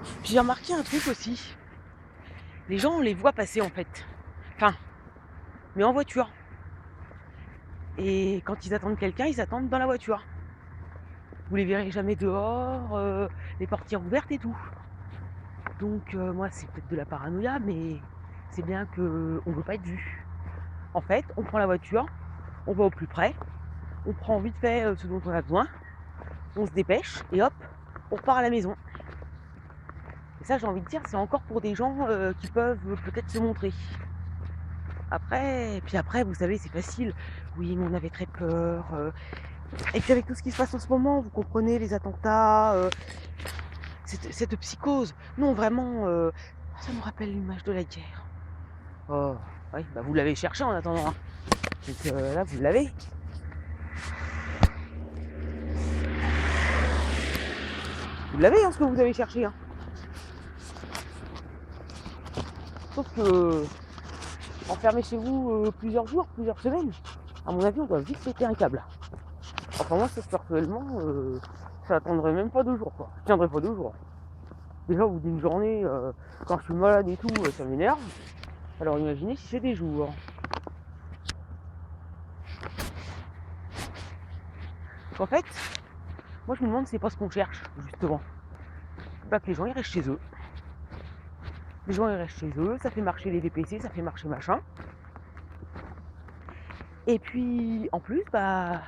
Puis j'ai remarqué un truc aussi, les gens on les voit passer en fait, enfin, mais en voiture. Et quand ils attendent quelqu'un, ils attendent dans la voiture. Vous les verrez jamais dehors, les portières ouvertes et tout. Donc moi c'est peut-être de la paranoïa, mais c'est bien qu'on ne veut pas être vu. En fait, on prend la voiture, on va au plus près, on prend vite fait ce dont on a besoin, on se dépêche et hop, on repart à la maison. Et ça j'ai envie de dire, c'est encore pour des gens qui peuvent peut-être se montrer. Après, vous savez, c'est facile. Oui, mais on avait très peur. Et puis avec tout ce qui se passe en ce moment, vous comprenez, les attentats, cette psychose. Non, vraiment, ça me rappelle l'image de la guerre. Oh, oui, bah vous l'avez cherché en attendant. Hein. Donc là, vous l'avez. Vous l'avez, hein, ce que vous avez cherché. Hein. Sauf que, enfermé chez vous plusieurs jours, plusieurs semaines, à mon avis, on doit vite péter un câble. Enfin, moi, personnellement, ça attendrait même pas 2 jours, quoi. Je tiendrais pas 2 jours. Déjà, au bout d'une journée, quand je suis malade et tout, ça m'énerve. Alors imaginez si c'est des jours. En fait, moi je me demande si c'est pas ce qu'on cherche, justement. Bah, que les gens ils restent chez eux. Les gens ils restent chez eux, ça fait marcher les VPC, ça fait marcher machin. Et puis en plus, bah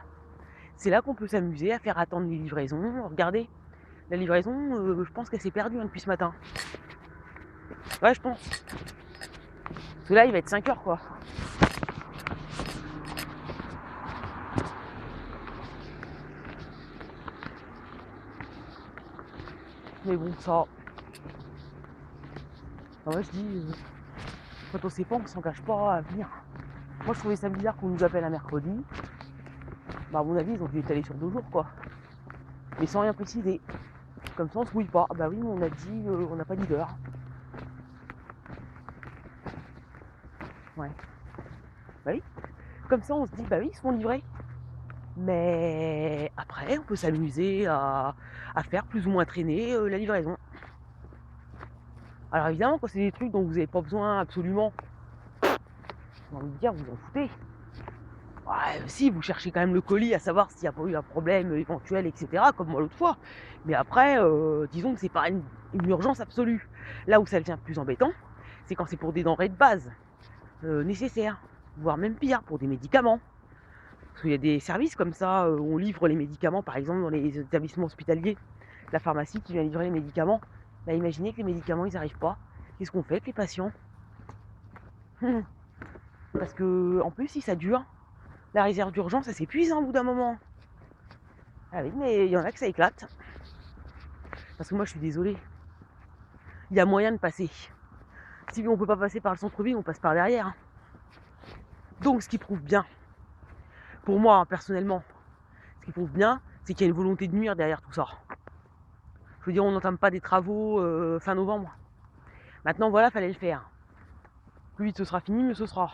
c'est là qu'on peut s'amuser à faire attendre les livraisons. Regardez, la livraison, je pense qu'elle s'est perdue depuis ce matin. Ouais, je pense. Parce que là, il va être 5 heures quoi. Mais bon, ça. Moi je dis, quand on sait pas, on s'engage pas à venir. Moi je trouvais ça bizarre qu'on nous appelle un mercredi. Bah à mon avis, ils ont dû étaler sur 2 jours quoi. Mais sans rien préciser. Comme ça on se mouille pas. Bah oui, mais on a dit, on n'a pas dit d'heure. Ouais. Bah oui. Comme ça on se dit, bah oui, ils seront livrés. Mais après, on peut s'amuser à faire plus ou moins traîner la livraison. Alors évidemment, quand c'est des trucs dont vous n'avez pas besoin absolument, j'ai envie de dire, vous en foutez. Ouais, si, vous cherchez quand même le colis à savoir s'il n'y a pas eu un problème éventuel, etc., comme moi l'autre fois. Mais après, disons que c'est pas une urgence absolue. Là où ça devient plus embêtant, c'est quand c'est pour des denrées de base, nécessaires, voire même pire, pour des médicaments. Parce qu'il y a des services comme ça où on livre les médicaments, par exemple dans les établissements hospitaliers, la pharmacie qui vient livrer les médicaments. Bah, imaginez que les médicaments ils n'arrivent pas. Qu'est-ce qu'on fait avec les patients? Parce que en plus si ça dure, la réserve d'urgence ça s'épuise au bout d'un moment. Ah oui, mais il y en a que ça éclate. Parce que moi je suis désolée. Il y a moyen de passer. Si on peut pas passer par le centre-ville, on passe par derrière. Donc ce qui prouve bien, pour moi personnellement, ce qui prouve bien, c'est qu'il y a une volonté de nuire derrière tout ça. Je veux dire, on n'entame pas des travaux fin novembre. Maintenant voilà, fallait le faire. Plus vite ce sera fini, mieux ce sera.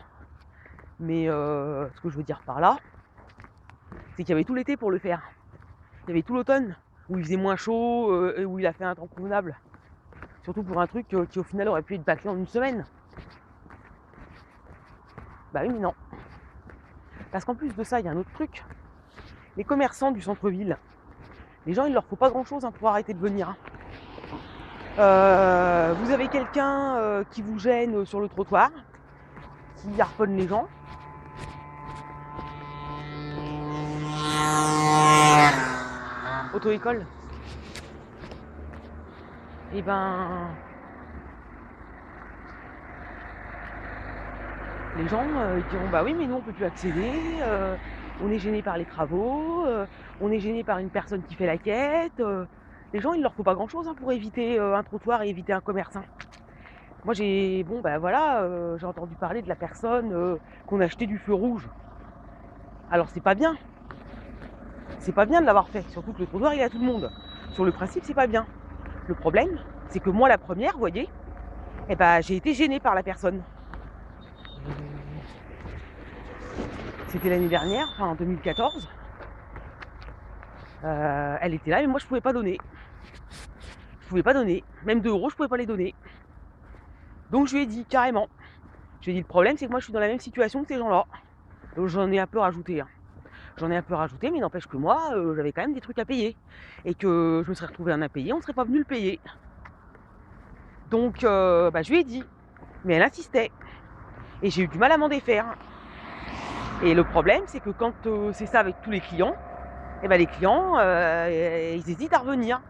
Mais ce que je veux dire par là, c'est qu'il y avait tout l'été pour le faire. Il y avait tout l'automne où il faisait moins chaud et où il a fait un temps convenable. Surtout pour un truc qui au final aurait pu être bâclé en une semaine. Bah oui mais non. Parce qu'en plus de ça, il y a un autre truc. Les commerçants du centre-ville, les gens il leur faut pas grand chose pour arrêter de venir. Vous avez quelqu'un qui vous gêne sur le trottoir, qui harponne les gens. Auto-école. Et ben les gens diront bah oui mais nous on peut plus accéder, on est gêné par les travaux, on est gêné par une personne qui fait la quête. Les gens il leur faut pas grand chose pour éviter un trottoir et éviter un commerçant. Moi j'ai j'ai entendu parler de la personne qu'on a acheté du feu rouge. Alors c'est pas bien. C'est pas bien de l'avoir fait, surtout que le trottoir il est à tout le monde. Sur le principe c'est pas bien. Le problème, c'est que moi la première, vous voyez, j'ai été gênée par la personne. C'était l'année dernière, enfin en 2014. Elle était là, mais moi je pouvais pas donner. je pouvais pas donner. Même 2 euros, je pouvais pas les donner. Donc je lui ai dit carrément. Je lui ai dit, le problème, c'est que moi, je suis dans la même situation que ces gens-là. Donc j'en ai un peu rajouté. Hein. J'en ai un peu rajouté, mais n'empêche que moi, j'avais quand même des trucs à payer. Et que je me serais retrouvé un impayé, on ne serait pas venu le payer. Donc je lui ai dit. Mais elle insistait. Et j'ai eu du mal à m'en défaire. Et le problème, c'est que quand c'est ça avec tous les clients, les clients, ils hésitent à revenir.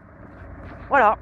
Voilà.